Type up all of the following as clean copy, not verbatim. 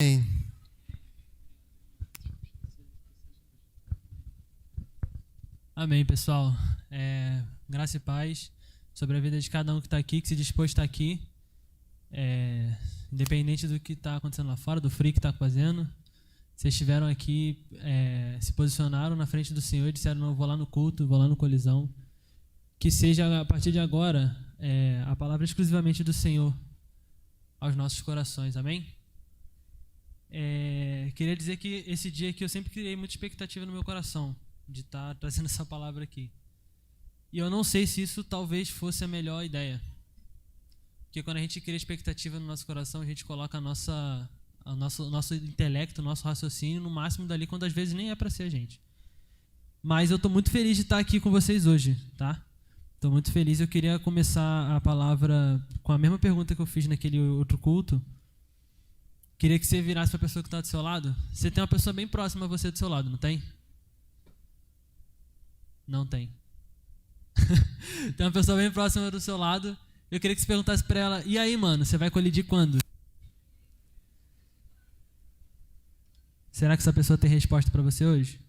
Amém. Amém, pessoal. Graça e paz sobre a vida de cada um que está aqui, que se dispôs a estar aqui. Independente do que está acontecendo lá fora, do frio que está fazendo. Vocês estiveram aqui, se posicionaram na frente do Senhor e disseram: não, vou lá no culto, vou lá no colisão. Que seja, a partir de agora, a palavra exclusivamente do Senhor aos nossos corações. Amém? Queria dizer que esse dia aqui eu sempre criei muita expectativa no meu coração de estar trazendo essa palavra aqui. E eu não sei se isso talvez fosse a melhor ideia. Porque quando a gente cria expectativa no nosso coração, a gente coloca nosso intelecto, o nosso raciocínio no máximo dali, quando às vezes nem é para ser a gente. Mas eu estou muito feliz de estar aqui com vocês hoje, tá? Estou muito feliz. Eu queria começar a palavra com a mesma pergunta que eu fiz naquele outro culto. Queria que você virasse para a pessoa que está do seu lado. Você tem uma pessoa bem próxima a você do seu lado, não tem? Não tem. Tem uma pessoa bem próxima do seu lado. Eu queria que você perguntasse para ela: e aí, mano, você vai colidir quando? Será que essa pessoa tem resposta para você hoje?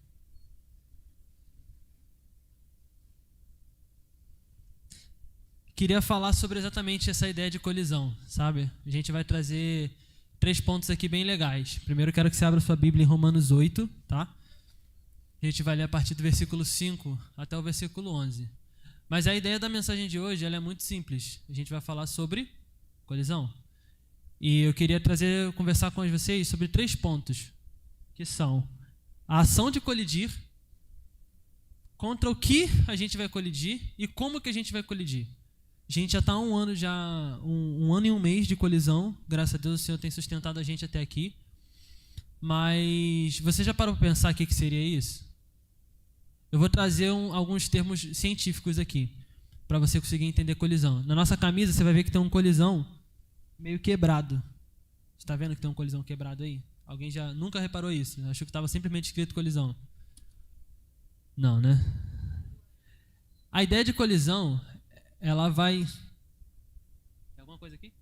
Queria falar sobre exatamente essa ideia de colisão, sabe? A gente vai trazer 3 pontos aqui bem legais. Primeiro, eu quero que você abra sua Bíblia em Romanos 8, tá? A gente vai ler a partir do versículo 5 até o versículo 11. Mas a ideia da mensagem de hoje ela é muito simples. A gente vai falar sobre colisão. E eu queria conversar com vocês sobre 3 pontos, que são a ação de colidir, contra o que a gente vai colidir e como que a gente vai colidir. A gente já está há um ano e um mês de colisão. Graças a Deus o Senhor tem sustentado a gente até aqui. Mas você já parou para pensar o que seria isso? Eu vou trazer alguns termos científicos aqui, para você conseguir entender colisão. Na nossa camisa você vai ver que tem um colisão meio quebrado. Você está vendo que tem um colisão quebrado aí? Alguém já nunca reparou isso? Achou que estava simplesmente escrito colisão. Não, né? A ideia de colisão, ela vai... Tem alguma coisa aqui?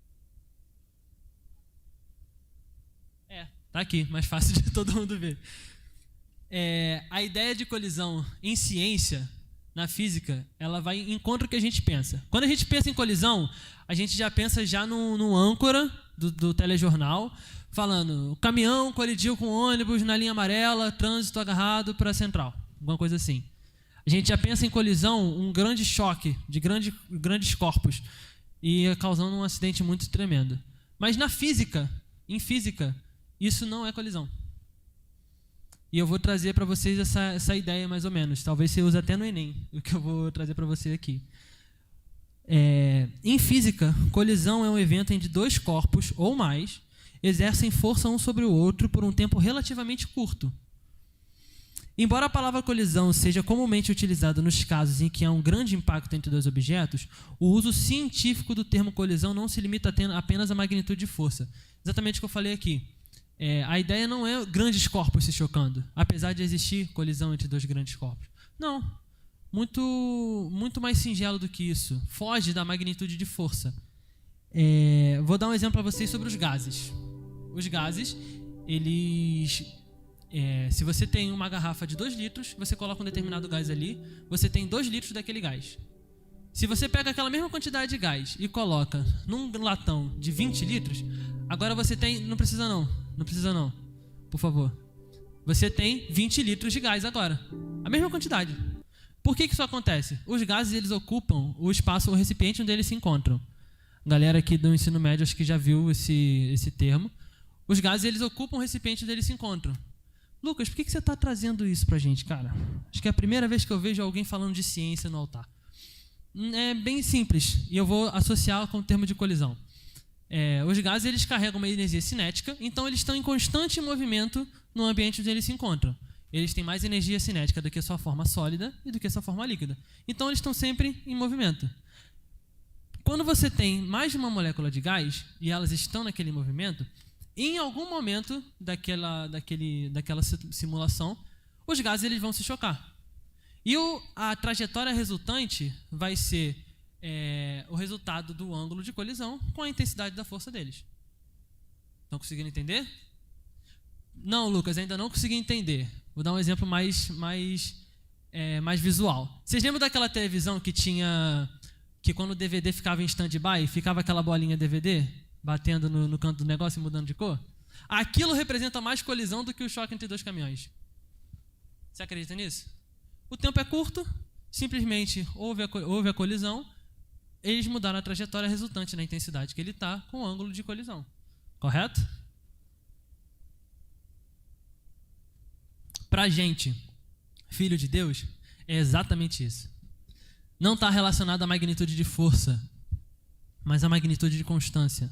Tá aqui, mais fácil de todo mundo ver. A ideia de colisão em ciência, na física, ela vai em contra o que a gente pensa. Quando a gente pensa em colisão, a gente já pensa no âncora do telejornal, falando: o caminhão colidiu com o ônibus na linha amarela, trânsito agarrado para a central. Alguma coisa assim. A gente já pensa em colisão, um grande choque de grandes corpos, e causando um acidente muito tremendo. Mas em física, isso não é colisão. E eu vou trazer para vocês essa ideia mais ou menos. Talvez você use até no Enem, o que eu vou trazer para você aqui. Em física, colisão é um evento em que 2 corpos ou mais exercem força um sobre o outro por um tempo relativamente curto. Embora a palavra colisão seja comumente utilizada nos casos em que há um grande impacto entre 2 objetos, o uso científico do termo colisão não se limita apenas à magnitude de força. Exatamente o que eu falei aqui. A ideia não é grandes corpos se chocando, apesar de existir colisão entre 2 grandes corpos. Não, muito mais singelo do que isso. Foge da magnitude de força. Vou dar um exemplo para vocês sobre os gases. Os gases, eles... se você tem uma garrafa de 2 litros, você coloca um determinado gás ali, você tem 2 litros daquele gás. Se você pega aquela mesma quantidade de gás e coloca num latão de 20 litros, agora você tem... Não precisa não, por favor. Você tem 20 litros de gás agora. A mesma quantidade. Por que isso acontece? Os gases, eles ocupam o espaço, o recipiente onde eles se encontram. A galera aqui do ensino médio acho que já viu esse termo. Os gases, eles ocupam o recipiente onde eles se encontram. Lucas, por que você está trazendo isso pra gente, cara? Acho que é a primeira vez que eu vejo alguém falando de ciência no altar. É bem simples, e eu vou associar com o termo de colisão. Os gases, eles carregam uma energia cinética, então eles estão em constante movimento no ambiente onde eles se encontram. Eles têm mais energia cinética do que a sua forma sólida e do que a sua forma líquida. Então eles estão sempre em movimento. Quando você tem mais de uma molécula de gás e elas estão naquele movimento, em algum momento daquela simulação, os gases eles vão se chocar. E a trajetória resultante vai ser o resultado do ângulo de colisão com a intensidade da força deles. Estão conseguindo entender? Não, Lucas, ainda não consegui entender. Vou dar um exemplo mais visual. Vocês lembram daquela televisão que tinha... que quando o DVD ficava em stand-by, ficava aquela bolinha DVD batendo no canto do negócio e mudando de cor? Aquilo representa mais colisão do que o choque entre dois caminhões. Você acredita nisso? O tempo é curto, simplesmente houve a colisão, eles mudaram a trajetória resultante na intensidade que ele está com o ângulo de colisão. Correto? Para a gente, filho de Deus, é exatamente isso. Não está relacionado à magnitude de força, mas à magnitude de constância.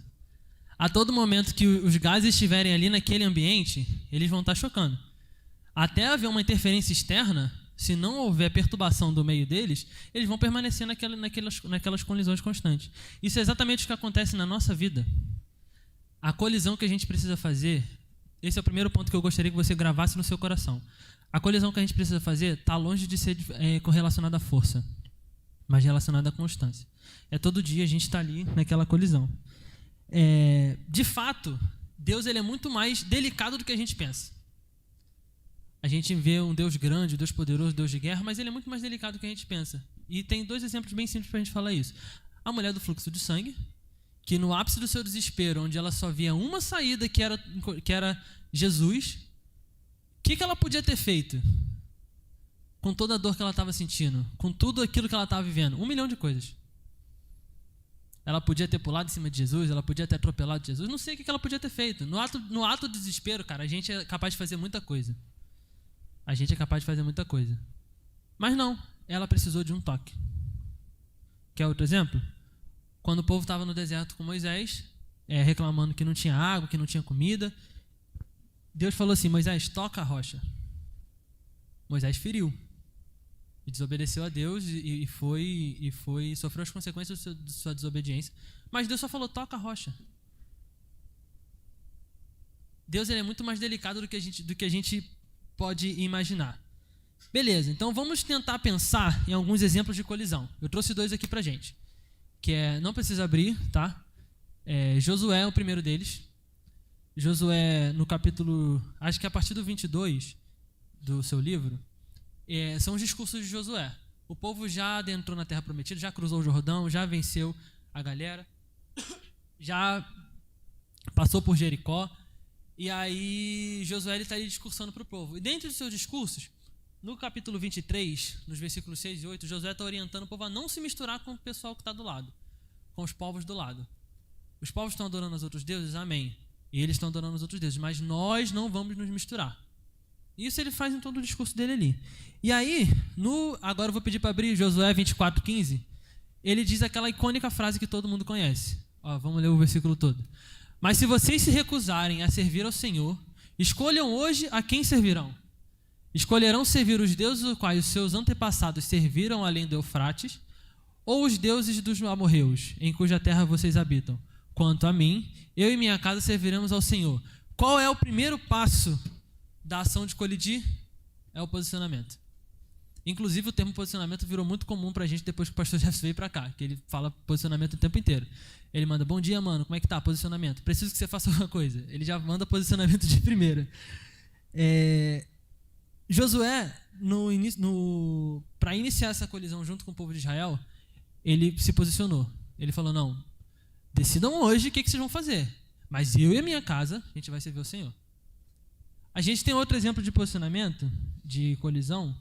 A todo momento que os gases estiverem ali naquele ambiente, eles vão estar chocando. Até haver uma interferência externa, se não houver perturbação do meio deles, eles vão permanecer naquelas colisões constantes. Isso é exatamente o que acontece na nossa vida. A colisão que a gente precisa fazer, esse é o primeiro ponto que eu gostaria que você gravasse no seu coração. A colisão que a gente precisa fazer está longe de ser correlacionada à força, mas relacionada à constância. É todo dia a gente está ali naquela colisão. De fato, Deus ele é muito mais delicado do que a gente pensa. A gente vê um Deus grande, um Deus poderoso, um Deus de guerra, mas ele é muito mais delicado do que a gente pensa. E tem dois exemplos bem simples para a gente falar isso. A mulher do fluxo de sangue, que no ápice do seu desespero, onde ela só via uma saída, que era Jesus, o que ela podia ter feito? Com toda a dor que ela estava sentindo, com tudo aquilo que ela estava vivendo, 1 milhão de coisas. Ela podia ter pulado em cima de Jesus, ela podia ter atropelado Jesus, não sei o que ela podia ter feito. No ato do desespero, cara, a gente é capaz de fazer muita coisa. A gente é capaz de fazer muita coisa. Mas não, ela precisou de um toque. Quer outro exemplo? Quando o povo estava no deserto com Moisés, reclamando que não tinha água, que não tinha comida, Deus falou assim: Moisés, toca a rocha. Moisés feriu. E desobedeceu a Deus e sofreu as consequências de sua desobediência. Mas Deus só falou: toca a rocha. Deus ele é muito mais delicado do que a gente pode imaginar. Beleza, então vamos tentar pensar em alguns exemplos de colisão. Eu trouxe 2 aqui pra gente. Não precisa abrir, tá? Josué é o primeiro deles. Josué, no capítulo, acho que a partir do 22 do seu livro, são os discursos de Josué. O povo já adentrou na Terra Prometida, já cruzou o Jordão, já venceu a galera, já passou por Jericó. E aí Josué está ali discursando para o povo. E dentro dos seus discursos, no capítulo 23, nos versículos 6 e 8, Josué está orientando o povo a não se misturar com o pessoal que está do lado, com os povos do lado. Os povos estão adorando os outros deuses? Amém. E eles estão adorando os outros deuses, mas nós não vamos nos misturar. Isso ele faz em todo o discurso dele ali. E aí, agora eu vou pedir para abrir Josué 24:15. Ele diz aquela icônica frase que todo mundo conhece. Vamos ler o versículo todo. Mas se vocês se recusarem a servir ao Senhor, escolham hoje a quem servirão. Escolherão servir os deuses os quais os seus antepassados serviram além do Eufrates, ou os deuses dos amorreus, em cuja terra vocês habitam. Quanto a mim, eu e minha casa serviremos ao Senhor. Qual é o primeiro passo da ação de colidir? É o posicionamento. Inclusive, o termo posicionamento virou muito comum pra gente depois que o pastor Jefferson veio pra cá, que ele fala posicionamento o tempo inteiro. Ele manda: bom dia, mano, como é que tá? Posicionamento. Preciso que você faça alguma coisa. Ele já manda posicionamento de primeira. Josué, para iniciar essa colisão junto com o povo de Israel, ele se posicionou. Ele falou: não, decidam hoje o que vocês vão fazer, mas eu e a minha casa, a gente vai servir ao Senhor. A gente tem outro exemplo de posicionamento, de colisão,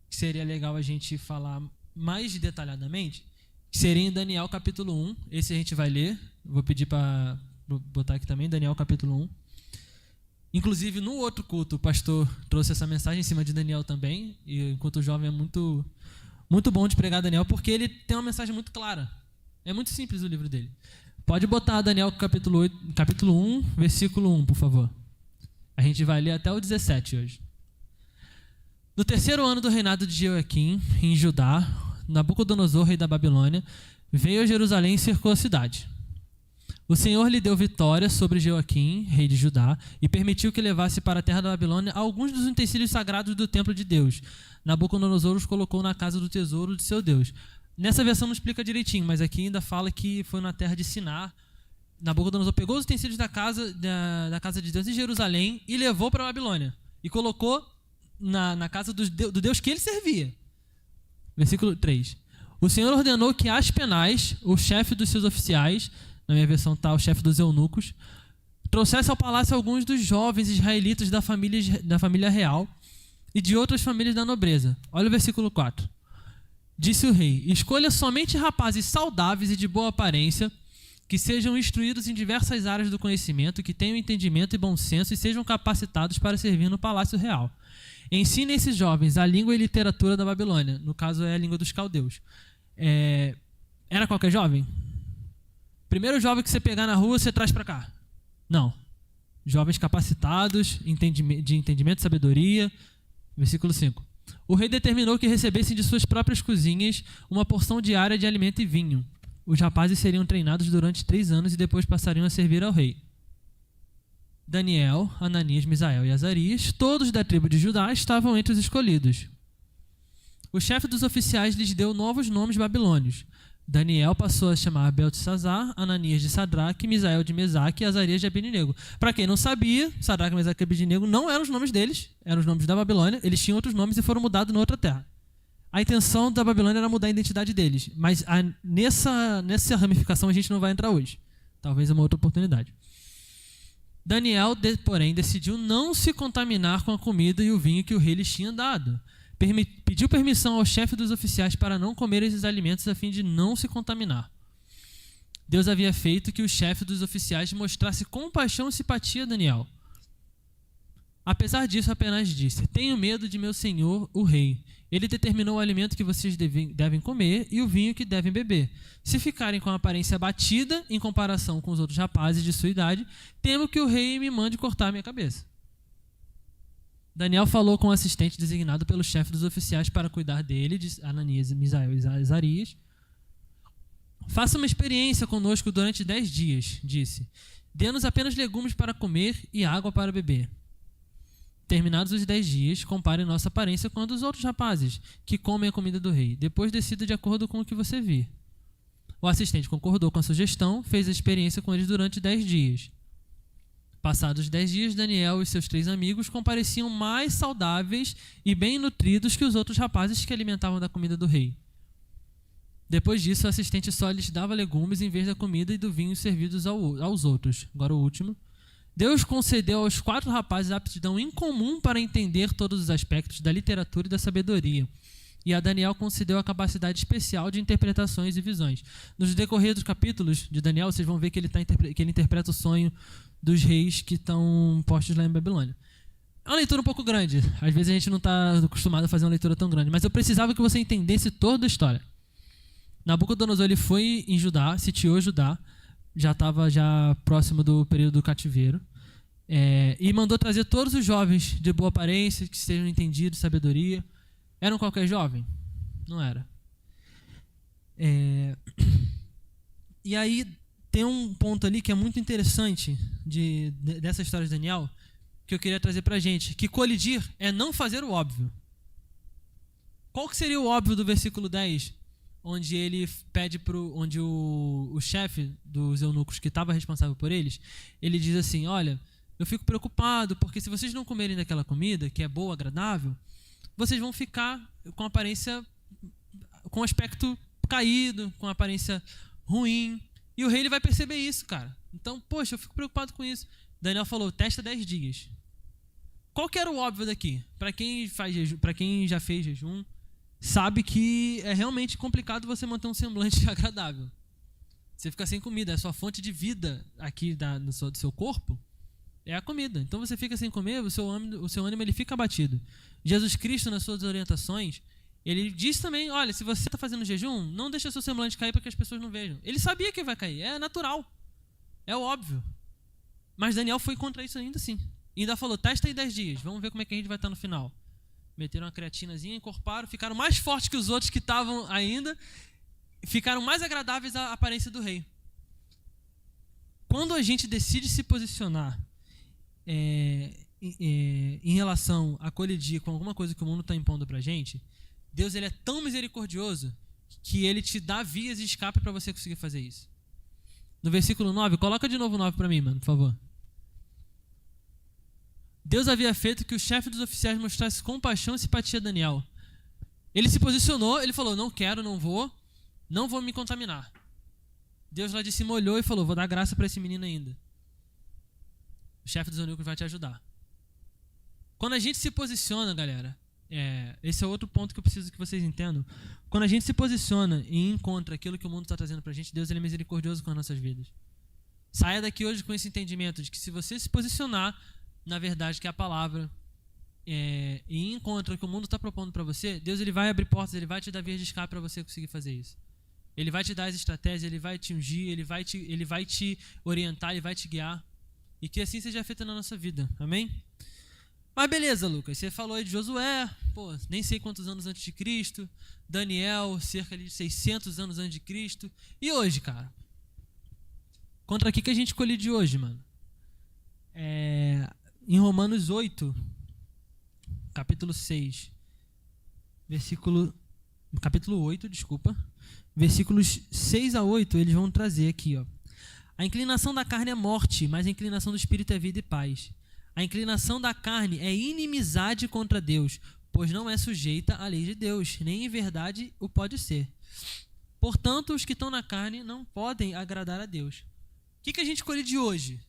que seria legal a gente falar mais detalhadamente, que seria em Daniel capítulo 1. Esse a gente vai ler. Vou pedir para botar aqui também, Daniel capítulo 1. Inclusive, no outro culto, o pastor trouxe essa mensagem em cima de Daniel também. E o culto jovem é muito, muito bom de pregar Daniel, porque ele tem uma mensagem muito clara. É muito simples o livro dele. Pode botar Daniel capítulo 1, versículo 1, por favor. A gente vai ler até o 17 hoje. No 3º ano do reinado de Jeoaquim, em Judá, Nabucodonosor, rei da Babilônia, veio a Jerusalém e cercou a cidade. O Senhor lhe deu vitória sobre Jeoaquim, rei de Judá, e permitiu que levasse para a terra da Babilônia alguns dos utensílios sagrados do templo de Deus. Nabucodonosor os colocou na casa do tesouro de seu Deus. Nessa versão não explica direitinho, mas aqui ainda fala que foi na terra de Sinar, Nabucodonosor pegou os utensílios da casa de Deus em Jerusalém e levou para a Babilônia. E colocou na casa do Deus que ele servia. Versículo 3. O Senhor ordenou que Aspenaz, o chefe dos seus oficiais, na minha versão está o chefe dos eunucos, trouxesse ao palácio alguns dos jovens israelitas da família real e de outras famílias da nobreza. Olha o versículo 4. Disse o rei: escolha somente rapazes saudáveis e de boa aparência, que sejam instruídos em diversas áreas do conhecimento, que tenham entendimento e bom senso e sejam capacitados para servir no palácio real. Ensine esses jovens a língua e literatura da Babilônia. No caso, é a língua dos caldeus. Era qualquer jovem? Primeiro jovem que você pegar na rua, você traz para cá. Não. Jovens capacitados, de entendimento e sabedoria. Versículo 5. O rei determinou que recebessem de suas próprias cozinhas uma porção diária de alimento e vinho. Os rapazes seriam treinados durante 3 anos e depois passariam a servir ao rei. Daniel, Ananias, Misael e Azarias, todos da tribo de Judá, estavam entre os escolhidos. O chefe dos oficiais lhes deu novos nomes babilônios. Daniel passou a chamar Beltesazar, Ananias de Sadraque, Misael de Mesaque e Azarias de Abednego. Para quem não sabia, Sadraque, Mesaque e Abednego não eram os nomes deles, eram os nomes da Babilônia. Eles tinham outros nomes e foram mudados na outra terra. A intenção da Babilônia era mudar a identidade deles, mas nessa ramificação a gente não vai entrar hoje. Talvez uma outra oportunidade. Daniel, porém, decidiu não se contaminar com a comida e o vinho que o rei lhes tinha dado. Pediu permissão ao chefe dos oficiais para não comer esses alimentos a fim de não se contaminar. Deus havia feito que o chefe dos oficiais mostrasse compaixão e simpatia a Daniel. Apesar disso, apenas disse: tenho medo de meu senhor, o rei. Ele determinou o alimento que vocês devem comer e o vinho que devem beber. Se ficarem com a aparência abatida em comparação com os outros rapazes de sua idade, temo que o rei me mande cortar minha cabeça. Daniel falou com o assistente designado pelo chefe dos oficiais para cuidar dele, de Ananias, Misael e Azarias. Faça uma experiência conosco durante 10 dias, disse. Dê-nos apenas legumes para comer e água para beber. Terminados os 10 dias, compare nossa aparência com a dos outros rapazes que comem a comida do rei. Depois decida de acordo com o que você vir. O assistente concordou com a sugestão, fez a experiência com eles durante 10 dias. Passados 10 dias, Daniel e seus 3 amigos compareciam mais saudáveis e bem nutridos que os outros rapazes que alimentavam da comida do rei. Depois disso, o assistente só lhes dava legumes em vez da comida e do vinho servidos aos outros. Agora o último. Deus concedeu aos 4 rapazes a aptidão incomum para entender todos os aspectos da literatura e da sabedoria. E a Daniel concedeu a capacidade especial de interpretações e visões. Nos decorrer dos capítulos de Daniel, vocês vão ver que ele interpreta o sonho dos reis que estão postos lá em Babilônia. É uma leitura um pouco grande. Às vezes a gente não está acostumado a fazer uma leitura tão grande. Mas eu precisava que você entendesse toda a história. Nabucodonosor ele foi em Judá, sitiou Judá. Já estava próximo do período do cativeiro. E mandou trazer todos os jovens de boa aparência, que sejam entendidos, sabedoria. Eram qualquer jovem? Não era. E aí tem um ponto ali que é muito interessante dessa história de Daniel, que eu queria trazer pra gente, que colidir é não fazer o óbvio. Qual que seria o óbvio do versículo 10? Onde ele pede onde o chefe dos eunucos que estava responsável por eles, ele diz assim: olha, eu fico preocupado porque se vocês não comerem daquela comida, que é boa, agradável, vocês vão ficar com aparência, com aspecto caído, com aparência ruim, e o rei ele vai perceber isso, cara. Então, poxa, eu fico preocupado com isso. Daniel falou: testa 10 dias. Qual que era o óbvio daqui? Para quem já fez jejum, sabe que é realmente complicado você manter um semblante agradável. Você fica sem comida, a sua fonte de vida aqui do seu corpo é a comida. Então você fica sem comer, o seu ânimo ele fica abatido. Jesus Cristo, nas suas orientações, ele diz também: olha, se você está fazendo jejum, não deixa seu semblante cair para que as pessoas não vejam. Ele sabia que vai cair, é natural, é óbvio. Mas Daniel foi contra isso ainda assim. E ainda falou: testa aí 10 dias, vamos ver como é que a gente vai estar no final. Meteram uma creatinazinha, encorparam, ficaram mais fortes que os outros que estavam ainda, ficaram mais agradáveis à aparência do rei. Quando a gente decide se posicionar em relação a colidir com alguma coisa que o mundo está impondo pra gente, Deus ele é tão misericordioso que ele te dá vias de escape para você conseguir fazer isso. No versículo 9, coloca de novo o 9 para mim, mano, por favor. Deus havia feito que o chefe dos oficiais mostrasse compaixão e simpatia a Daniel. Ele se posicionou, ele falou, não quero, não vou me contaminar. Deus lá de cima olhou e falou, vou dar graça para esse menino ainda. O chefe dos eunucos vai te ajudar. Quando a gente se posiciona, galera, esse é outro ponto que eu preciso que vocês entendam. Quando a gente se posiciona e encontra aquilo que o mundo está trazendo pra gente, Deus ele é misericordioso com as nossas vidas. Saia daqui hoje com esse entendimento de que se você se posicionar na verdade que é a palavra e encontra o que o mundo está propondo para você, Deus ele vai abrir portas, ele vai te dar vias de escape para você conseguir fazer isso. Ele vai te dar as estratégias, ele vai te ungir, ele vai te orientar, ele vai te guiar. E que assim seja feito na nossa vida. Amém? Mas beleza, Lucas, você falou aí de Josué, nem sei quantos anos antes de Cristo, Daniel, cerca de 600 anos antes de Cristo. E hoje, cara? Contra o que a gente colide hoje, mano? Em Romanos 8, capítulo 6, capítulo 8, versículos 6 a 8, eles vão trazer aqui, ó. A inclinação da carne é morte, mas a inclinação do espírito é vida e paz. A inclinação da carne é inimizade contra Deus, pois não é sujeita à lei de Deus, nem em verdade o pode ser. Portanto, os que estão na carne não podem agradar a Deus. O que a gente colide hoje?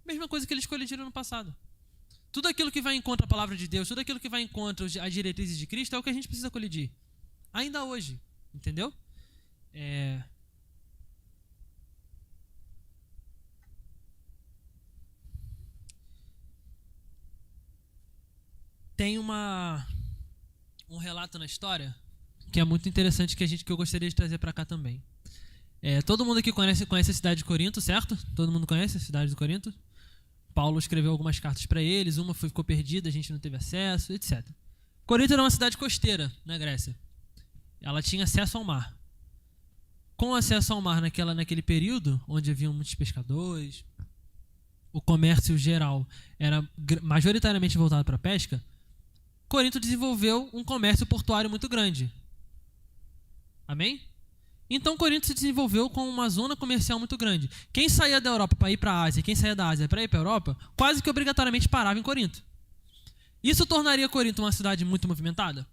Mesma coisa que eles colidiram no passado. Tudo aquilo que vai em contra a palavra de Deus, tudo aquilo que vai em contra as diretrizes de Cristo é o que a gente precisa colidir. Ainda hoje, entendeu? Tem um relato na história que é muito interessante que eu gostaria de trazer para cá também. Todo mundo aqui conhece a cidade de Corinto, certo? Todo mundo conhece a cidade de Corinto? Paulo escreveu algumas cartas para eles, uma ficou perdida, a gente não teve acesso, etc. Corinto era uma cidade costeira na Grécia. Ela tinha acesso ao mar. Com acesso ao mar naquele período, onde haviam muitos pescadores, o comércio geral era majoritariamente voltado para a pesca, Corinto desenvolveu um comércio portuário muito grande. Amém? Então Corinto se desenvolveu com uma zona comercial muito grande. Quem saía da Europa para ir para a Ásia, quem saía da Ásia para ir para a Europa, quase que obrigatoriamente parava em Corinto. Isso tornaria Corinto uma cidade muito movimentada?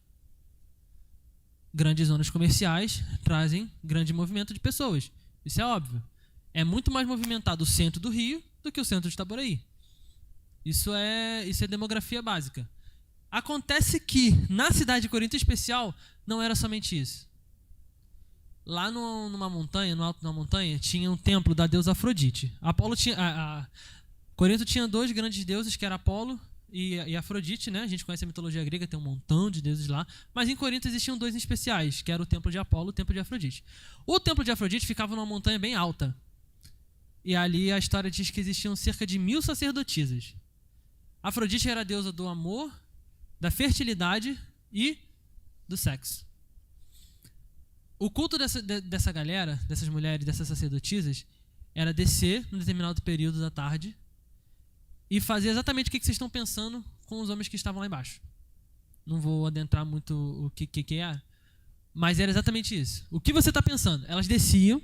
Grandes zonas comerciais trazem grande movimento de pessoas. Isso é óbvio. É muito mais movimentado o centro do Rio do que o centro de Itaboraí. Isso é demografia básica. Acontece que, na cidade de Corinto em especial, não era somente isso. Lá numa montanha, no alto de uma montanha, tinha um templo da deusa Afrodite. Corinto tinha dois grandes deuses, que era Apolo e Afrodite, né? A gente conhece a mitologia grega, tem um montão de deuses lá. Mas em Corinto existiam dois especiais, que era o templo de Apolo e o templo de Afrodite. O templo de Afrodite ficava numa montanha bem alta. E ali a história diz que existiam cerca de 1000 sacerdotisas. Afrodite era a deusa do amor, da fertilidade e do sexo. O culto dessa galera, dessas mulheres, dessas sacerdotisas, era descer num determinado período da tarde e fazer exatamente o que vocês estão pensando com os homens que estavam lá embaixo. Não vou adentrar muito o que é, mas era exatamente isso. O que você está pensando? Elas desciam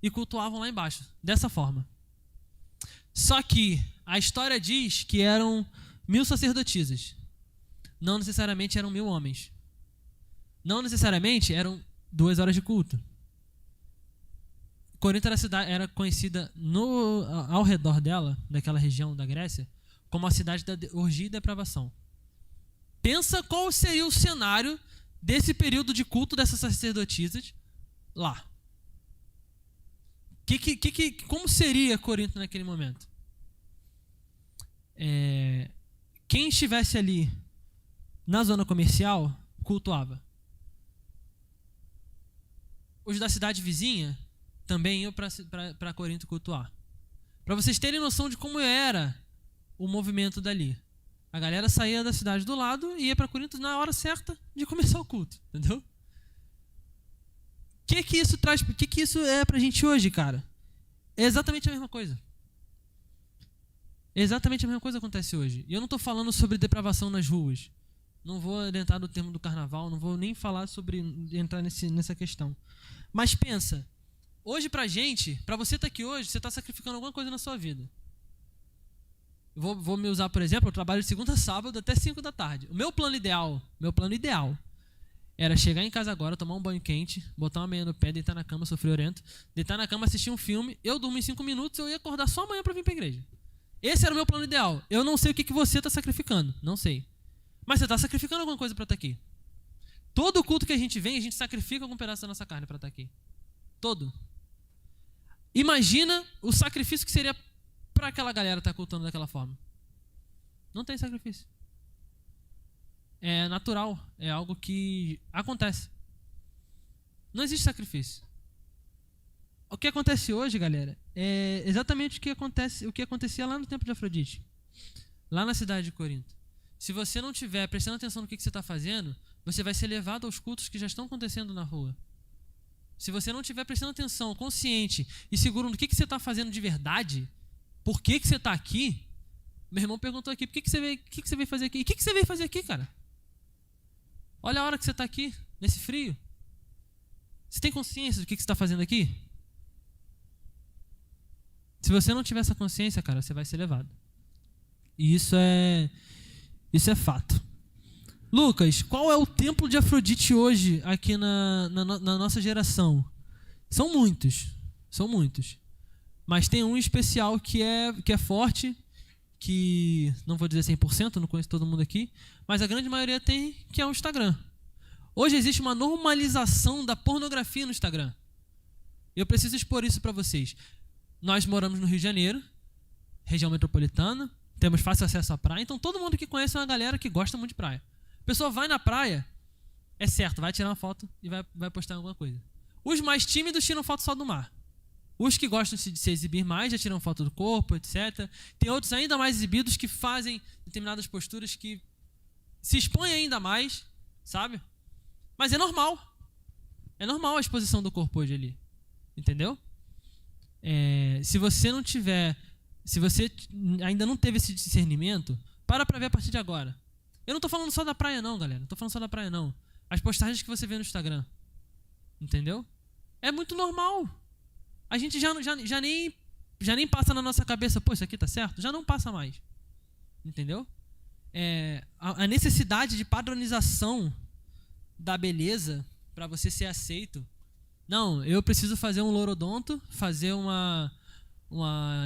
e cultuavam lá embaixo, dessa forma. Só que a história diz que eram 1000 sacerdotisas. Não necessariamente eram 1000 homens. Não necessariamente eram 2 horas de culto. Corinto era conhecida ao redor dela, daquela região da Grécia, como a cidade da orgia e depravação. Pensa qual seria o cenário desse período de culto dessas sacerdotisas lá. Como seria Corinto naquele momento? Quem estivesse ali na zona comercial, cultuava. Os da cidade vizinha também iam para Corinto cultuar. Para vocês terem noção de como era o movimento dali. A galera saía da cidade do lado e ia para Corinto na hora certa de começar o culto. Entendeu? O que isso traz? O que isso é pra gente hoje, cara? É exatamente a mesma coisa. Exatamente a mesma coisa acontece hoje. E eu não estou falando sobre depravação nas ruas. Não vou adentrar no termo do carnaval, não vou nem falar entrar nessa questão. Mas pensa, Hoje pra você estar aqui hoje, você está sacrificando alguma coisa na sua vida. Vou me usar, por exemplo, eu trabalho de segunda a sábado até 5 da tarde. O meu plano ideal era chegar em casa agora, tomar um banho quente, botar uma meia no pé, deitar na cama, sofrer oriento, deitar na cama, assistir um filme, eu durmo em 5 minutos, eu ia acordar só amanhã para vir para a igreja. Esse era o meu plano ideal. Eu não sei o que você está sacrificando, não sei. Mas você está sacrificando alguma coisa para estar aqui. Todo culto que a gente vem, a gente sacrifica algum pedaço da nossa carne para estar aqui. Todo. Imagina o sacrifício que seria para aquela galera estar cultando daquela forma. Não tem sacrifício. É natural, é algo que acontece. Não existe sacrifício. O que acontece hoje, galera, é exatamente o que acontecia lá no tempo de Afrodite, lá na cidade de Corinto. Se você não estiver prestando atenção no que você está fazendo, você vai ser levado aos cultos que já estão acontecendo na rua. Se você não estiver prestando atenção, consciente e seguro no que você está fazendo de verdade, por que você está aqui? Meu irmão perguntou aqui, por que você veio fazer aqui? E o que você veio fazer aqui, cara? Olha a hora que você está aqui, nesse frio. Você tem consciência do que você está fazendo aqui? Se você não tiver essa consciência, cara, você vai ser levado. E isso é fato. Lucas, qual é o templo de Afrodite hoje aqui na nossa geração? São muitos. Mas tem um especial que é forte, que não vou dizer 100%, não conheço todo mundo aqui, mas a grande maioria tem, que é o Instagram. Hoje existe uma normalização da pornografia no Instagram. Eu preciso expor isso para vocês. Nós moramos no Rio de Janeiro, região metropolitana, temos fácil acesso à praia, então todo mundo que conhece é uma galera que gosta muito de praia. A pessoa vai na praia, é certo, vai tirar uma foto e vai postar alguma coisa. Os mais tímidos tiram foto só do mar. Os que gostam de se exibir mais já tiram foto do corpo, etc. Tem outros ainda mais exibidos que fazem determinadas posturas que se expõem ainda mais, sabe? Mas é normal. É normal a exposição do corpo hoje ali. Entendeu? Se você ainda não teve esse discernimento, para ver a partir de agora. Eu não estou falando só da praia não, galera. Não estou falando só da praia não. As postagens que você vê no Instagram. Entendeu? É muito normal. A gente já nem passa na nossa cabeça, pô, isso aqui tá certo? Já não passa mais. Entendeu? A necessidade de padronização da beleza para você ser aceito. Não, eu preciso fazer um lorodonto, fazer uma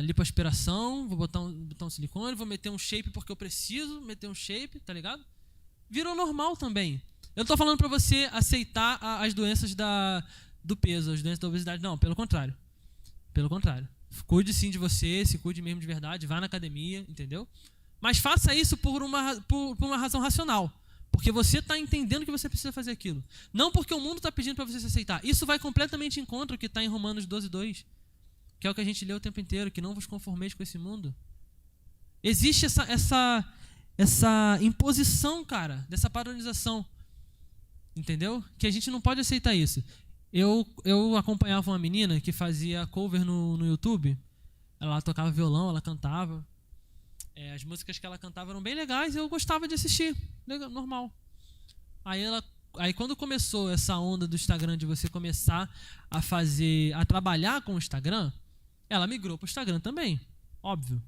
lipoaspiração, vou botar um silicone, vou meter um shape porque eu preciso meter um shape, tá ligado? Virou normal também. Eu não tô falando para você aceitar as doenças do peso, as doenças da obesidade. Não, pelo contrário. Pelo contrário. Cuide sim de você, se cuide mesmo de verdade, vá na academia, entendeu? Mas faça isso por uma razão racional. Porque você está entendendo que você precisa fazer aquilo. Não porque o mundo está pedindo para você se aceitar. Isso vai completamente em contra o que está em Romanos 12:2. Que é o que a gente lê o tempo inteiro, que não vos conformeis com esse mundo. Existe essa imposição, cara, dessa padronização. Entendeu? Que a gente não pode aceitar isso. Eu acompanhava uma menina que fazia cover no YouTube. Ela tocava violão, ela cantava. As músicas que ela cantava eram bem legais e eu gostava de assistir. Legal, normal. Aí quando começou essa onda do Instagram de você começar a trabalhar com o Instagram, ela migrou para o Instagram também. Óbvio.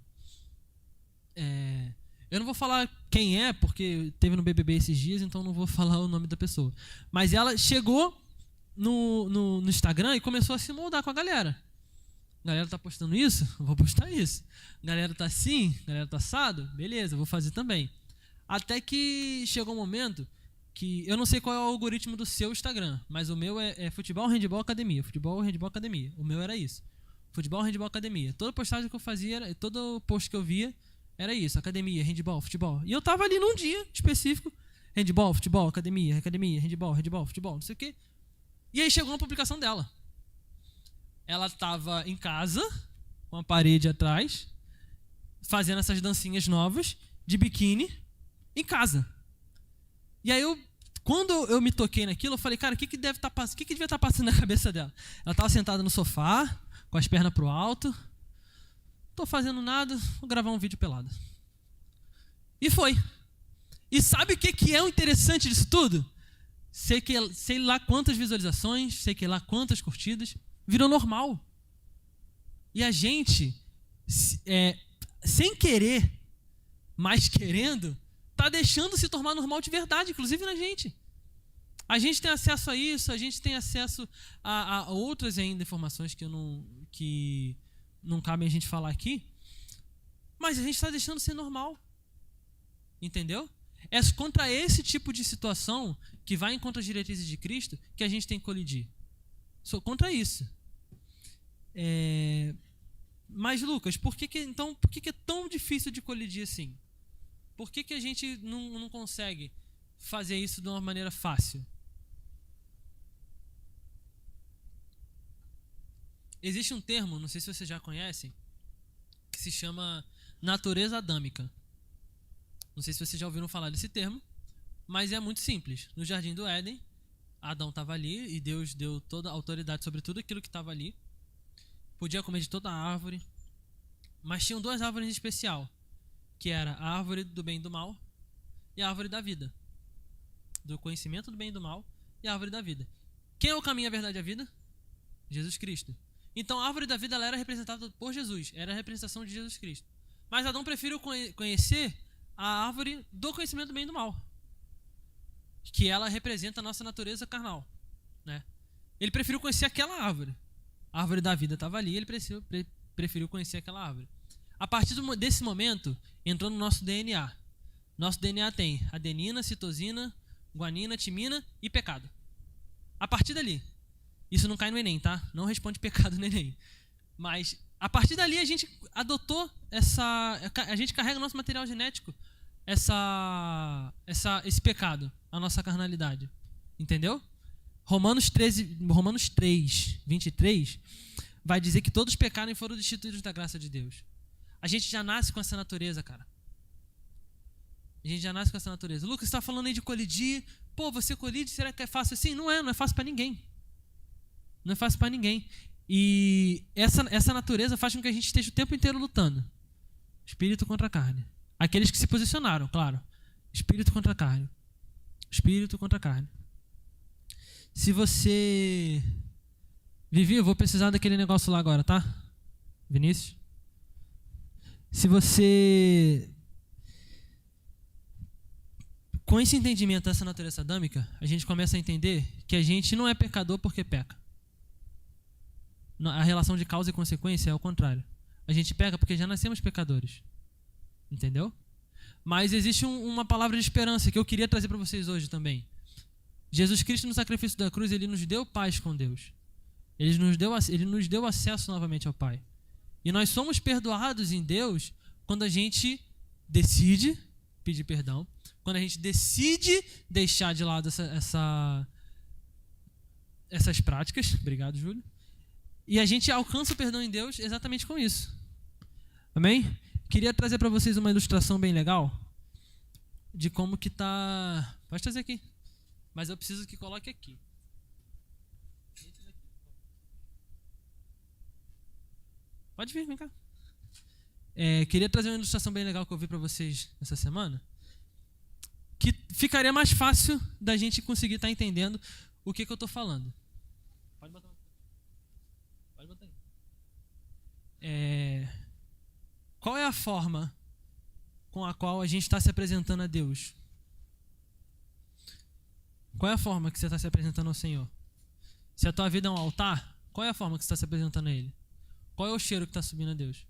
Eu não vou falar quem é, porque teve no BBB esses dias, então não vou falar o nome da pessoa. Mas ela chegou no Instagram e começou a se moldar com a galera. A galera tá postando isso? Eu vou postar isso. A galera tá assim? A galera tá assado? Beleza, eu vou fazer também. Até que chegou um momento que eu não sei qual é o algoritmo do seu Instagram, mas o meu é futebol, handebol, academia. Futebol, handebol, academia. O meu era isso. Futebol, handebol, academia. Toda postagem que eu fazia, todo post que eu via, era isso. Academia, handebol, futebol. E eu tava ali num dia específico. Handebol, futebol, academia, handebol, futebol, não sei o quê. E aí chegou uma publicação dela. Ela estava em casa, com a parede atrás, fazendo essas dancinhas novas, de biquíni, em casa. E aí, quando eu me toquei naquilo, eu falei, cara, o que devia estar passando na cabeça dela? Ela estava sentada no sofá, com as pernas pro alto. Não estou fazendo nada, vou gravar um vídeo pelado. E foi. E sabe o que é o interessante disso tudo? Sei lá quantas visualizações, sei lá quantas curtidas. Virou normal. E a gente, sem querer, mas querendo, tá deixando se tornar normal de verdade, inclusive na gente. A gente tem acesso a isso, a gente tem acesso a outras ainda informações que não cabem a gente falar aqui, mas a gente está deixando ser normal. Entendeu? É contra esse tipo de situação que vai em contra as diretrizes de Cristo que a gente tem que colidir. Contra isso. Mas, Lucas, por que é tão difícil de colidir assim? Por que a gente não consegue fazer isso de uma maneira fácil? Existe um termo, não sei se vocês já conhecem, que se chama natureza adâmica. Não sei se vocês já ouviram falar desse termo, mas é muito simples. No Jardim do Éden, Adão estava ali e Deus deu toda a autoridade sobre tudo aquilo que estava ali. Podia comer de toda a árvore, mas tinham duas árvores em especial, que era a árvore do bem e do mal e a árvore da vida. Do conhecimento do bem e do mal e a árvore da vida. Quem é o caminho, a verdade e a vida? Jesus Cristo. Então a árvore da vida ela era representada por Jesus, era a representação de Jesus Cristo. Mas Adão preferiu conhecer a árvore do conhecimento do bem e do mal, que ela representa a nossa natureza carnal, né? Ele preferiu conhecer aquela árvore. A árvore da vida estava ali, ele preferiu conhecer aquela árvore. A partir desse momento, entrou no nosso DNA. Nosso DNA tem adenina, citosina, guanina, timina e pecado. A partir dali, isso não cai no Enem, tá? Não responde pecado no Enem. Mas a partir dali a gente adotou a gente carrega no nosso material genético esse pecado, a nossa carnalidade. Entendeu? Romanos 3, 23, vai dizer que todos pecaram e foram destituídos da graça de Deus. A gente já nasce com essa natureza, cara. A gente já nasce com essa natureza. Lucas, você está falando aí de colidir. Pô, você colide, será que é fácil assim? Não é fácil para ninguém. Não é fácil para ninguém. E essa natureza faz com que a gente esteja o tempo inteiro lutando. Espírito contra a carne. Aqueles que se posicionaram, claro. Espírito contra a carne. Espírito contra a carne. Se você... Vivi, eu vou precisar daquele negócio lá agora, tá? Vinícius? Se você... Com esse entendimento dessa natureza adâmica, a gente começa a entender que a gente não é pecador porque peca. A relação de causa e consequência é o contrário. A gente peca porque já nascemos pecadores. Entendeu? Mas existe uma palavra de esperança que eu queria trazer para vocês hoje também. Jesus Cristo, no sacrifício da cruz, ele nos deu paz com Deus. Ele nos deu acesso novamente ao Pai. E nós somos perdoados em Deus quando a gente decide pedir perdão, quando a gente decide deixar de lado essas práticas. Obrigado, Júlio. E a gente alcança o perdão em Deus exatamente com isso. Amém? Queria trazer para vocês uma ilustração bem legal de como que tá... Pode trazer aqui. Mas eu preciso que coloque aqui. Pode vir, vem cá. Queria trazer uma ilustração bem legal que eu vi para vocês essa semana, que ficaria mais fácil da gente conseguir estar entendendo o que eu estou falando. Pode botar. Pode botar aí. Qual é a forma com a qual a gente está se apresentando a Deus? Qual é a forma que você está se apresentando ao Senhor? Se a tua vida é um altar, qual é a forma que você está se apresentando a Ele? Qual é o cheiro que está subindo a Deus?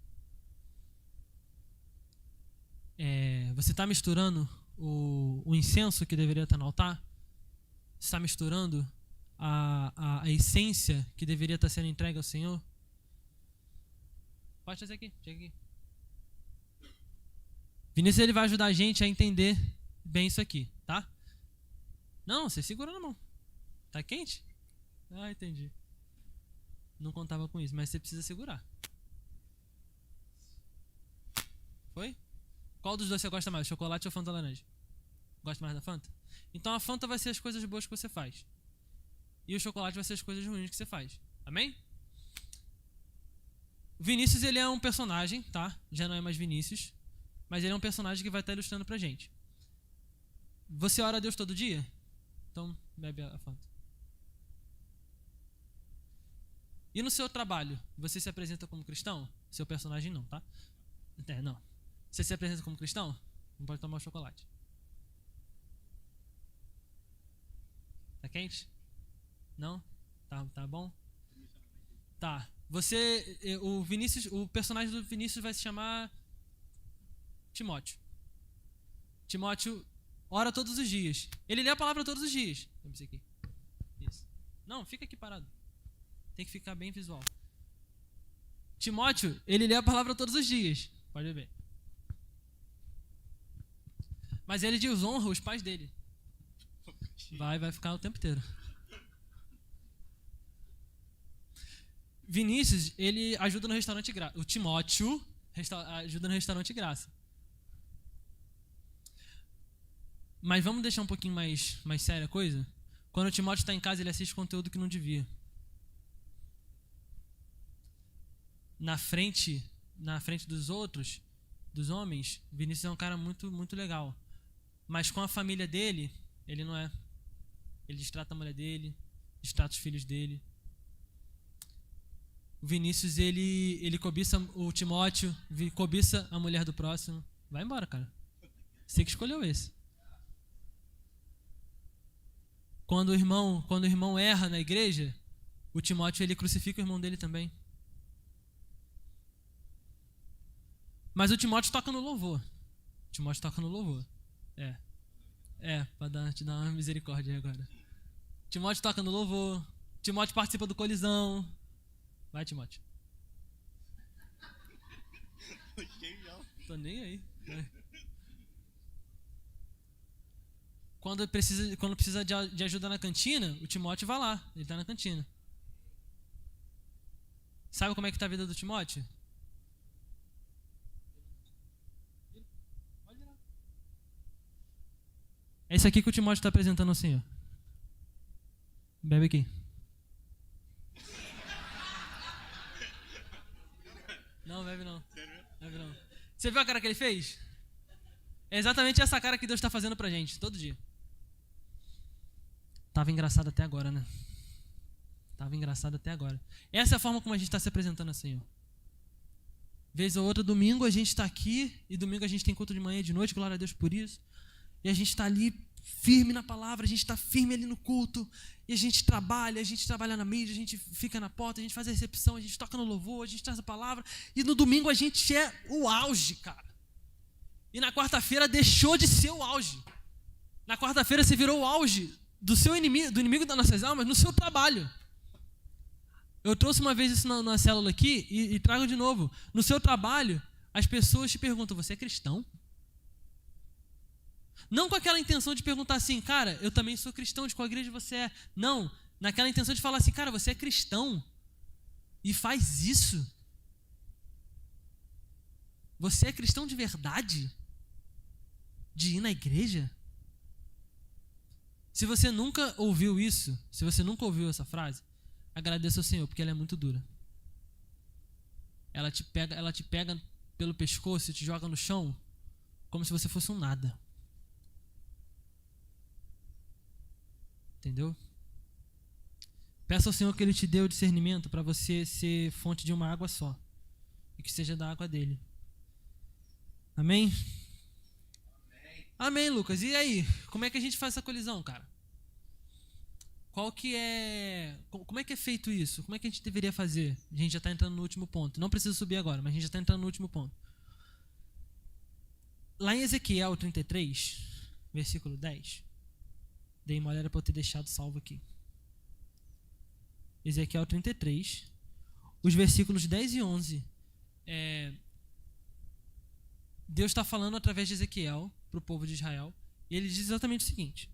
Você está misturando o incenso que deveria estar no altar? Você está misturando a essência que deveria estar sendo entregue ao Senhor? Pode trazer aqui, chega aqui. Vinícius, ele vai ajudar a gente a entender bem isso aqui, tá? Não, você segura na mão. Tá quente? Ah, entendi. Não contava com isso, mas você precisa segurar. Foi? Qual dos dois você gosta mais, chocolate ou Fanta laranja? Gosta mais da Fanta? Então a Fanta vai ser as coisas boas que você faz. E o chocolate vai ser as coisas ruins que você faz. Amém? O Vinícius, ele é um personagem, tá? Já não é mais Vinícius. Mas ele é um personagem que vai estar ilustrando pra gente. Você ora a Deus todo dia? Então bebe a Fanta. E no seu trabalho, você se apresenta como cristão? Seu personagem não, tá? Não. Você se apresenta como cristão? Não pode tomar o chocolate. Tá quente? Não? Tá bom? Tá. O personagem do Vinícius vai se chamar Timóteo. Timóteo ora todos os dias. Ele lê a palavra todos os dias. Aqui. Isso. Não, fica aqui parado. Tem que ficar bem visual. Timóteo, ele lê a palavra todos os dias. Pode ver. Mas ele desonra os pais dele. Vai ficar o tempo inteiro. Vinícius, ele ajuda no restaurante Graça. O Timóteo ajuda no restaurante Graça. Mas vamos deixar um pouquinho mais séria a coisa? Quando o Timóteo está em casa, ele assiste conteúdo que não devia. Na frente dos outros, dos homens, Vinícius é um cara muito, muito legal. Mas com a família dele, ele não é. Ele destrata a mulher dele, destrata os filhos dele. O Vinícius, ele cobiça o Timóteo, cobiça a mulher do próximo. Vai embora, cara. Você que escolheu esse. Quando o irmão erra na igreja, o Timóteo, ele crucifica o irmão dele também. Mas o Timóteo toca no louvor. Pra te dar uma misericórdia aí agora. Timóteo toca no louvor. Timóteo participa do colisão. Vai, Timóteo. Tô nem aí. Vai. Quando precisa de ajuda na cantina, o Timóteo vai lá. Ele tá na cantina. Sabe como é que tá a vida do Timóteo? É isso aqui que o Timóteo está apresentando ao Senhor. Bebe aqui. Não, bebe não. Você viu a cara que ele fez? É exatamente essa cara que Deus está fazendo pra gente, todo dia. Tava engraçado até agora, né? Essa é a forma como a gente está se apresentando ao Senhor. Vez ou outra, domingo a gente está aqui, e domingo a gente tem culto de manhã e de noite, glória a Deus por isso. E a gente está ali firme na palavra, a gente está firme ali no culto, e a gente trabalha na mídia, a gente fica na porta, a gente faz a recepção, a gente toca no louvor, a gente traz a palavra, e no domingo a gente é o auge, cara. E na quarta-feira deixou de ser o auge. Na quarta-feira você virou o auge do inimigo das nossas almas no seu trabalho. Eu trouxe uma vez isso na célula aqui e trago de novo. No seu trabalho, as pessoas te perguntam, você é cristão? Não com aquela intenção de perguntar assim, cara, eu também sou cristão, de qual igreja você é? Não, naquela intenção de falar assim, cara, você é cristão e faz isso? Você é cristão de verdade? De ir na igreja? Se você nunca ouviu isso, se você nunca ouviu essa frase, agradeça ao Senhor, porque ela é muito dura. Ela te pega pelo pescoço e te joga no chão como se você fosse um nada. Entendeu? Peça ao Senhor que Ele te dê o discernimento para você ser fonte de uma água só. E que seja da água dele. Amém? Amém, Lucas. E aí? Como é que a gente faz essa colisão, cara? Como é que é feito isso? Como é que a gente deveria fazer? A gente já está entrando no último ponto. Não precisa subir agora, mas a gente já está entrando no último ponto. Lá em Ezequiel 33, versículo 10. Dei uma olhada para eu ter deixado salvo aqui. Ezequiel 33, os versículos 10 e 11. Deus está falando através de Ezequiel para o povo de Israel. E ele diz exatamente o seguinte.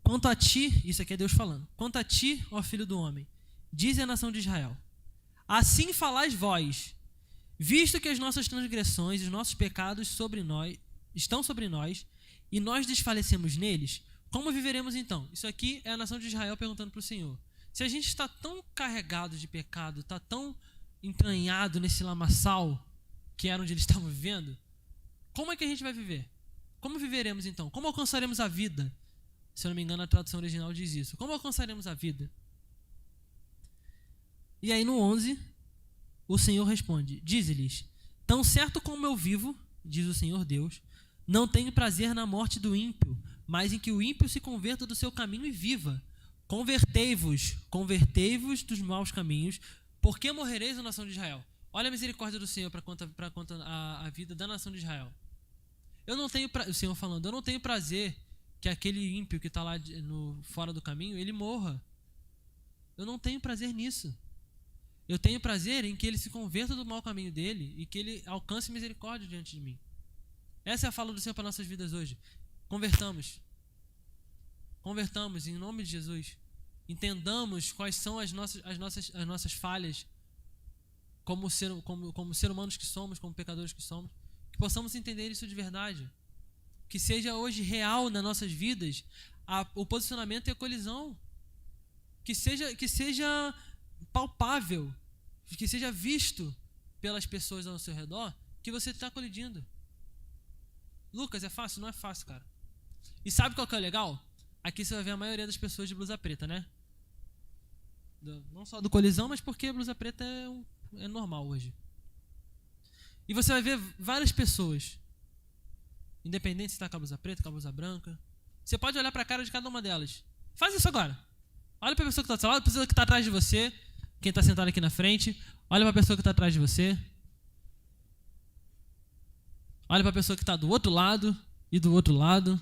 Quanto a ti, isso aqui é Deus falando. Quanto a ti, ó filho do homem, diz a nação de Israel. Assim falais vós, visto que as nossas transgressões e os nossos pecados estão sobre nós, e nós desfalecemos neles, como viveremos então? Isso aqui é a nação de Israel perguntando para o Senhor. Se a gente está tão carregado de pecado, está tão entranhado nesse lamaçal que era onde eles estavam vivendo, como é que a gente vai viver? Como viveremos então? Como alcançaremos a vida? Se eu não me engano, a tradução original diz isso. Como alcançaremos a vida? E aí no 11, o Senhor responde: dize-lhes, tão certo como eu vivo, diz o Senhor Deus, não tenho prazer na morte do ímpio, mas em que o ímpio se converta do seu caminho e viva. Convertei-vos dos maus caminhos, porque morrereis, a nação de Israel. Olha a misericórdia do Senhor para quanto a vida da nação de Israel. O Senhor falando, eu não tenho prazer que aquele ímpio que está lá fora do caminho, ele morra. Eu não tenho prazer nisso. Eu tenho prazer em que ele se converta do mau caminho dele e que ele alcance misericórdia diante de mim. Essa é a fala do Senhor para nossas vidas hoje. Convertamos em nome de Jesus. Entendamos quais são as nossas falhas como ser humanos que somos, como pecadores que somos. Que possamos entender isso de verdade. Que seja hoje real nas nossas vidas o posicionamento e a colisão. Que seja palpável, que seja visto pelas pessoas ao seu redor que você está colidindo. Lucas, é fácil? Não é fácil, cara. E sabe qual que é o legal? Aqui você vai ver a maioria das pessoas de blusa preta, né? Não só do colisão, mas porque a blusa preta é normal hoje. E você vai ver várias pessoas, independente se está com a blusa preta, com a blusa branca. Você pode olhar para a cara de cada uma delas. Faz isso agora. Olha para a pessoa que está do seu lado, a pessoa que está atrás de você, quem está sentado aqui na frente. Olha para a pessoa que está atrás de você. Olha para a pessoa que está do outro lado e do outro lado.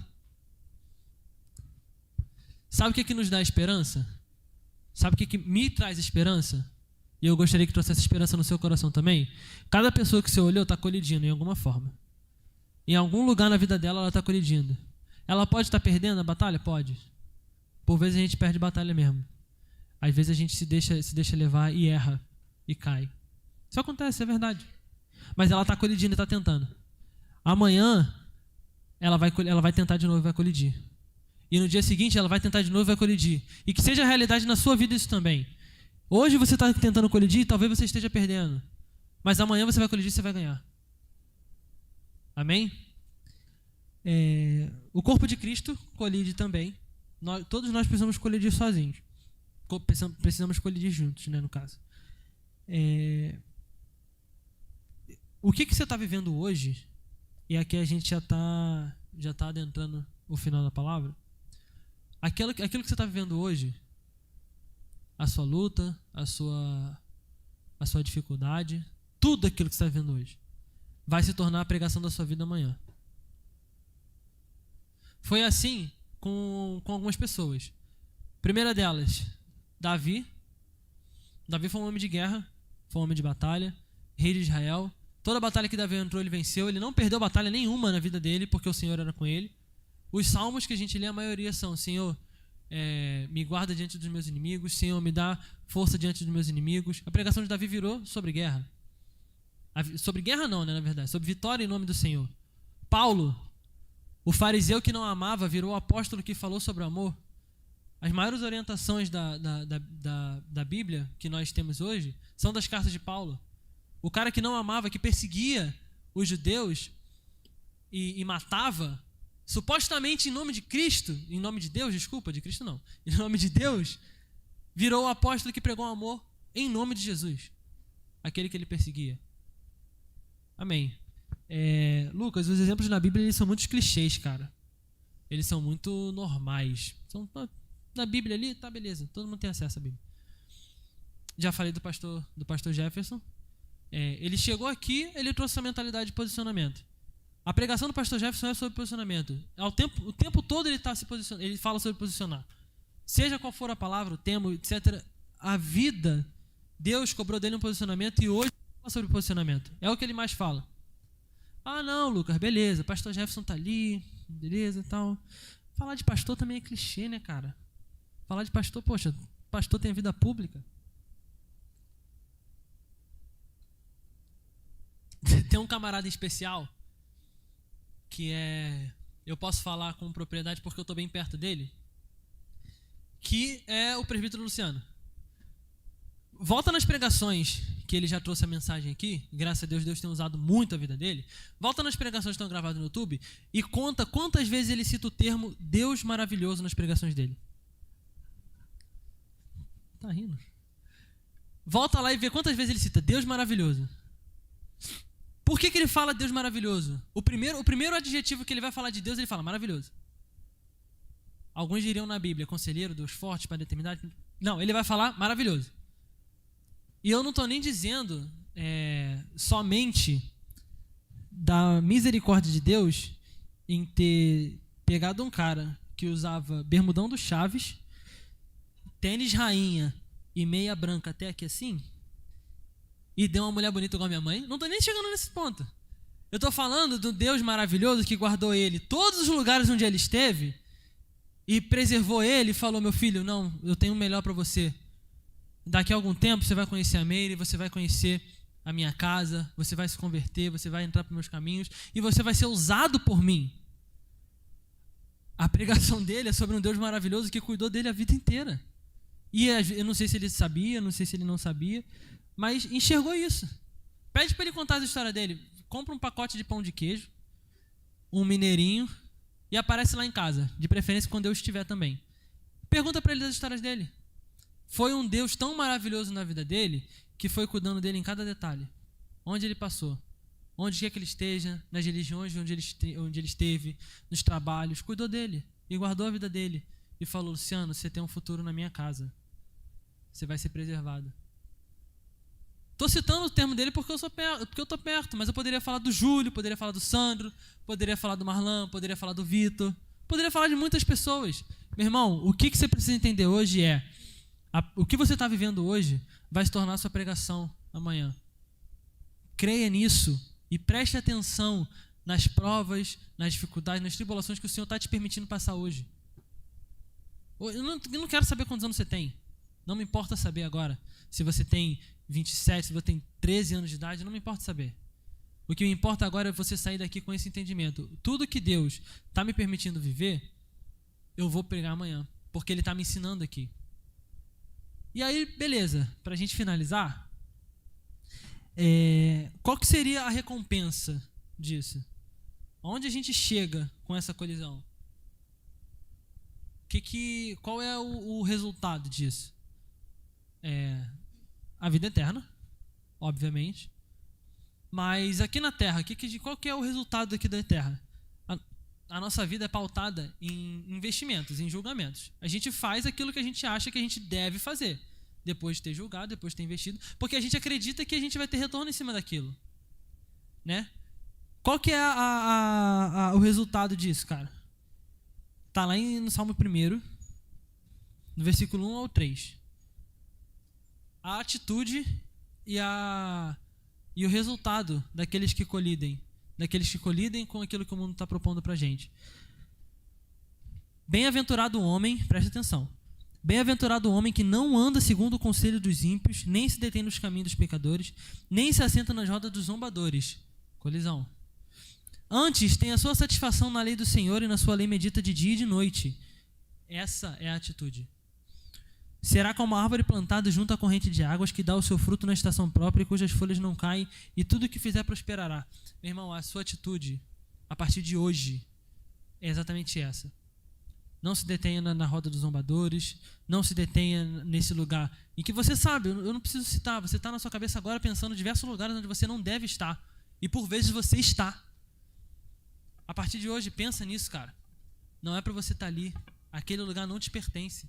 Sabe o que nos dá esperança? Sabe o que me traz esperança? E eu gostaria que trouxesse esperança no seu coração também. Cada pessoa que você olhou está colidindo em alguma forma. Em algum lugar na vida dela ela está colidindo. Ela pode estar perdendo a batalha? Pode. Por vezes a gente perde batalha mesmo. Às vezes a gente se deixa levar e erra e cai. Isso acontece, é verdade. Mas ela está colidindo e está tentando. Amanhã ela vai tentar de novo e vai colidir. E no dia seguinte ela vai tentar de novo e vai colidir. E que seja a realidade na sua vida isso também. Hoje você está tentando colidir e talvez você esteja perdendo. Mas amanhã você vai colidir e você vai ganhar. Amém? O corpo de Cristo colide também. Todos nós precisamos colidir sozinhos. Precisamos colidir juntos, né, no caso. O que você está vivendo hoje, e aqui a gente já está adentrando o final da palavra, aquilo que você está vivendo hoje, a sua luta, a sua dificuldade, tudo aquilo que você está vivendo hoje, vai se tornar a pregação da sua vida amanhã. Foi assim com algumas pessoas. Primeira delas, Davi. Davi foi um homem de guerra, foi um homem de batalha, rei de Israel. Toda batalha que Davi entrou, ele venceu. Ele não perdeu batalha nenhuma na vida dele, porque o Senhor era com ele. Os salmos que a gente lê, a maioria são: Senhor, me guarda diante dos meus inimigos. Senhor, me dá força diante dos meus inimigos. A pregação de Davi virou sobre guerra. Sobre guerra não, né, na verdade. Sobre vitória em nome do Senhor. Paulo, o fariseu que não amava, virou o apóstolo que falou sobre o amor. As maiores orientações da Bíblia que nós temos hoje são das cartas de Paulo. O cara que não amava, que perseguia os judeus e matava, supostamente em nome de Cristo, em nome de Deus, desculpa, de Cristo não, em nome de Deus, virou o apóstolo que pregou o amor em nome de Jesus, aquele que ele perseguia. Amém. Lucas, os exemplos na Bíblia eles são muitos clichês, cara. Eles são muito normais. Na Bíblia ali, tá beleza, todo mundo tem acesso à Bíblia. Já falei do pastor Jefferson. Ele chegou aqui, ele trouxe essa mentalidade de posicionamento. A pregação do pastor Jefferson é sobre posicionamento. O tempo todo ele está se posicionando, ele fala sobre posicionar. Seja qual for a palavra, o tema, etc. A vida, Deus cobrou dele um posicionamento e hoje ele fala sobre posicionamento. É o que ele mais fala. Ah, não, Lucas, beleza, pastor Jefferson tá ali, beleza e tal. Falar de pastor também é clichê, né, cara? Falar de pastor, poxa, pastor tem a vida pública. Tem um camarada em especial que eu posso falar com propriedade porque eu estou bem perto dele, que é o presbítero Luciano. Volta nas pregações que ele já trouxe a mensagem aqui, graças a Deus, Deus tem usado muito a vida dele. Volta nas pregações que estão gravadas no YouTube e conta quantas vezes ele cita o termo Deus maravilhoso nas pregações dele. Tá rindo? Volta lá e vê quantas vezes ele cita Deus maravilhoso. Por que ele fala Deus maravilhoso? O primeiro adjetivo que ele vai falar de Deus, ele fala maravilhoso. Alguns diriam na Bíblia, conselheiro, Deus forte para determinar. Não, ele vai falar maravilhoso. E eu não estou nem dizendo somente da misericórdia de Deus em ter pegado um cara que usava bermudão do Chaves, tênis rainha e meia branca até aqui assim, e deu uma mulher bonita igual a minha mãe. Não estou nem chegando nesse ponto. Eu estou falando do Deus maravilhoso que guardou ele todos os lugares onde ele esteve e preservou ele e falou: meu filho, não, eu tenho o melhor para você. Daqui a algum tempo você vai conhecer a Meire, você vai conhecer a minha casa, você vai se converter, você vai entrar para os meus caminhos e você vai ser usado por mim. A pregação dele é sobre um Deus maravilhoso que cuidou dele a vida inteira. E eu não sei se ele sabia, não sei se ele não sabia, mas enxergou isso. Pede para ele contar a história dele. Compra um pacote de pão de queijo, um mineirinho e aparece lá em casa, de preferência quando eu estiver também. Pergunta para ele das histórias dele. Foi um Deus tão maravilhoso na vida dele que foi cuidando dele em cada detalhe. Onde ele passou, onde quer que ele esteja, nas religiões onde ele esteve, nos trabalhos, cuidou dele e guardou a vida dele. E falou: Luciano, você tem um futuro na minha casa. Você vai ser preservado. Estou citando o termo dele porque eu estou perto, mas eu poderia falar do Júlio, poderia falar do Sandro, poderia falar do Marlão, poderia falar do Vitor, poderia falar de muitas pessoas. Meu irmão, o que você precisa entender hoje é: o que você está vivendo hoje vai se tornar sua pregação amanhã. Creia nisso e preste atenção nas provas, nas dificuldades, nas tribulações que o Senhor está te permitindo passar hoje. Eu não quero saber quantos anos você tem. Não me importa saber agora. Se você tem 27, se você tem 13 anos de idade, não me importa saber. O que me importa agora é você sair daqui com esse entendimento. Tudo que Deus está me permitindo viver, eu vou pregar amanhã, porque Ele está me ensinando aqui. E aí, beleza, para a gente finalizar, qual que seria a recompensa disso? Onde a gente chega com essa colisão? Qual é o resultado disso? A vida eterna, obviamente. Mas aqui na Terra, qual que é o resultado aqui da Terra? A nossa vida é pautada em investimentos, em julgamentos. A gente faz aquilo que a gente acha que a gente deve fazer, depois de ter julgado, depois de ter investido, porque a gente acredita que a gente vai ter retorno em cima daquilo, né? Qual que é o resultado disso, cara? Está lá no Salmo 1, no versículo 1 ao 3. A atitude e o resultado daqueles que colidem com aquilo que o mundo está propondo para a gente. Bem-aventurado o homem, preste atenção, bem-aventurado o homem que não anda segundo o conselho dos ímpios, nem se detém nos caminhos dos pecadores, nem se assenta nas rodas dos zombadores. Colisão. Antes, tem a sua satisfação na lei do Senhor e na sua lei medita de dia e de noite. Essa é a atitude. Será como a árvore plantada junto à corrente de águas, que dá o seu fruto na estação própria e cujas folhas não caem, e tudo o que fizer prosperará. Meu irmão, a sua atitude, a partir de hoje, é exatamente essa. Não se detenha na roda dos zombadores, não se detenha nesse lugar em que você sabe, eu não preciso citar, você está na sua cabeça agora pensando em diversos lugares onde você não deve estar, e por vezes você está. A partir de hoje, pensa nisso, cara. Não é para você estar ali, aquele lugar não te pertence.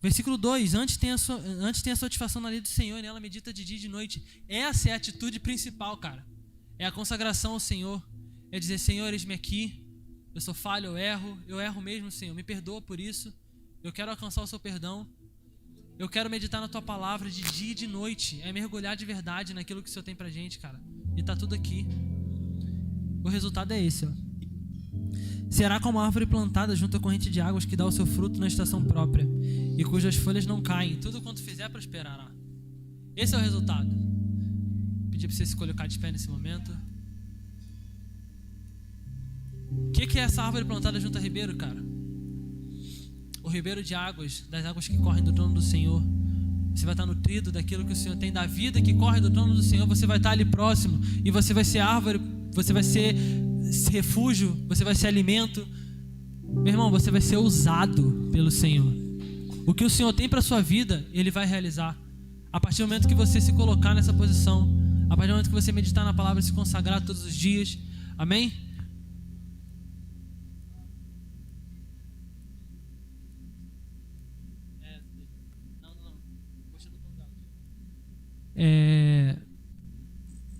Versículo 2, antes tem a satisfação na lei do Senhor e nela medita de dia e de noite. Essa é a atitude principal, cara. É a consagração ao Senhor. É dizer: Senhor, eis-me aqui, eu sou falho, eu erro mesmo, Senhor, me perdoa por isso, eu quero alcançar o seu perdão, eu quero meditar na tua palavra de dia e de noite, é mergulhar de verdade naquilo que o Senhor tem pra gente, cara, e tá tudo aqui. O resultado é esse, ó. Será como a árvore plantada junto à corrente de águas, que dá o seu fruto na estação própria e cujas folhas não caem, tudo quanto fizer prosperará. Esse é o resultado. Vou pedir para você se colocar de pé nesse momento. O que é essa árvore plantada junto a ribeiro, cara? O ribeiro de águas, das águas que correm do trono do Senhor. Você vai estar nutrido daquilo que o Senhor tem, da vida que corre do trono do Senhor. Você vai estar ali próximo e você vai ser árvore, você vai ser refúgio, você vai ser alimento. Meu irmão, você vai ser usado pelo Senhor. O que o Senhor tem para sua vida, Ele vai realizar. A partir do momento que você se colocar nessa posição, a partir do momento que você meditar na palavra e se consagrar todos os dias. Amém?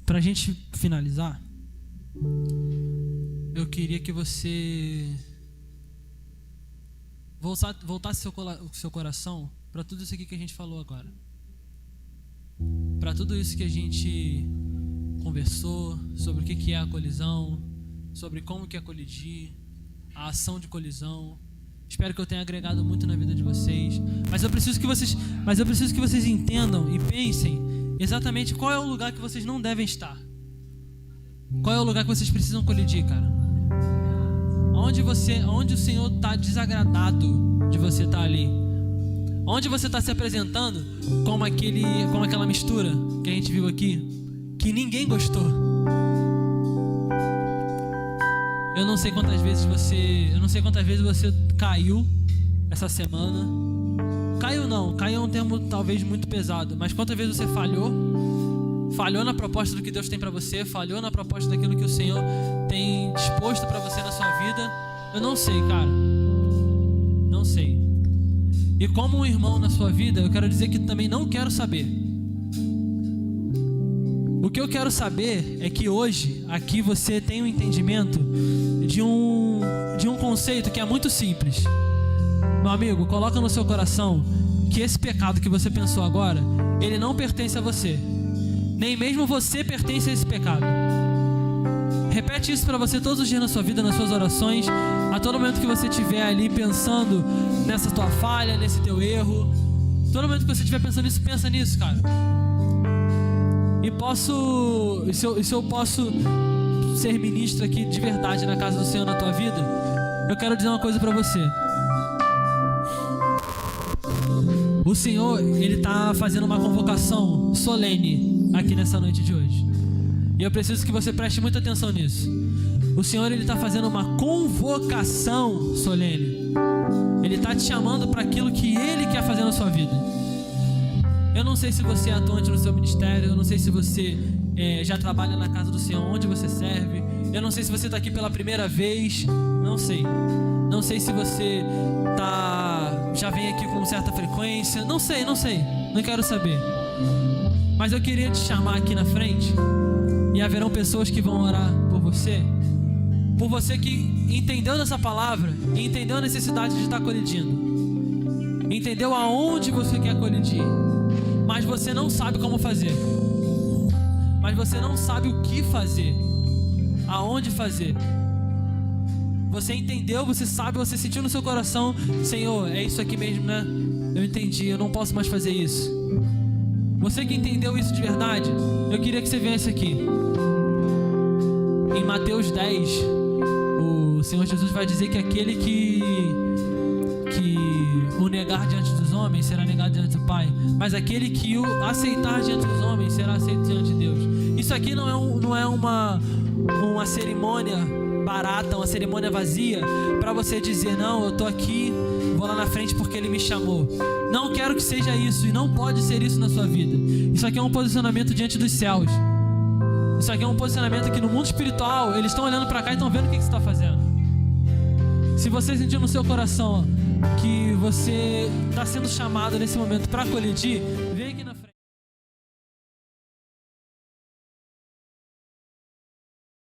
Para a gente finalizar, eu queria que você voltasse seu coração para tudo isso aqui que a gente falou agora, para tudo isso que a gente conversou sobre o que é a colisão, sobre como que é colidir, a ação de colisão. Espero que eu tenha agregado muito na vida de vocês, mas eu preciso que vocês entendam e pensem exatamente qual é o lugar que vocês não devem estar. Qual é o lugar que vocês precisam colidir, cara? Onde o Senhor está desagradado de você estar ali? Onde você está se apresentando como aquela mistura que a gente viu aqui, que ninguém gostou? Eu não sei quantas vezes você caiu essa semana. Caiu é um termo talvez muito pesado, mas quantas vezes você falhou na proposta do que Deus tem para você, falhou na proposta daquilo que o Senhor tem disposto para você na sua vida? Eu não sei, cara, não sei. E como um irmão na sua vida, eu quero dizer que também não quero saber. O que eu quero saber é que hoje aqui você tem um entendimento de um conceito que é muito simples. Meu amigo, coloca no seu coração que esse pecado que você pensou agora, ele não pertence a você. Nem mesmo você pertence a esse pecado. Repete isso para você todos os dias na sua vida, nas suas orações. A todo momento que você estiver ali pensando nessa tua falha, nesse teu erro, todo momento que você estiver pensando nisso, pensa nisso, cara. E se eu posso ser ministro aqui de verdade na casa do Senhor na tua vida, eu quero dizer uma coisa para você. O Senhor, Ele está fazendo uma convocação solene aqui nessa noite de hoje. E eu preciso que você preste muita atenção nisso. O Senhor, Ele está fazendo uma convocação solene. Ele está te chamando para aquilo que Ele quer fazer na sua vida. Eu não sei se você é atuante no seu ministério, eu não sei se você já trabalha na casa do Senhor, onde você serve. Eu não sei se você está aqui pela primeira vez, não sei. Não sei se você já vem aqui com certa frequência, não sei, não quero saber. Mas eu queria te chamar aqui na frente, e haverão pessoas que vão orar por você que entendeu dessa palavra e entendeu a necessidade de estar colidindo, entendeu aonde você quer colidir, mas você não sabe como fazer, mas você não sabe o que fazer, aonde fazer. Você entendeu, você sabe, você sentiu no seu coração: Senhor, é isso aqui mesmo, né? Eu entendi, eu não posso mais fazer isso. Você que entendeu isso de verdade, eu queria que você viesse aqui. Em Mateus 10, o Senhor Jesus vai dizer que aquele que o negar diante dos homens será negado diante do Pai, mas aquele que o aceitar diante dos homens será aceito diante de Deus. Isso aqui não é uma cerimônia barata, uma cerimônia vazia para você dizer: não, eu tô aqui, vou lá na frente porque Ele me chamou. Não quero que seja isso, e não pode ser isso na sua vida. Isso aqui é um posicionamento diante dos céus. Isso aqui é um posicionamento que no mundo espiritual eles estão olhando para cá e estão vendo o que você está fazendo. Se você sentir no seu coração que você está sendo chamado nesse momento para colidir,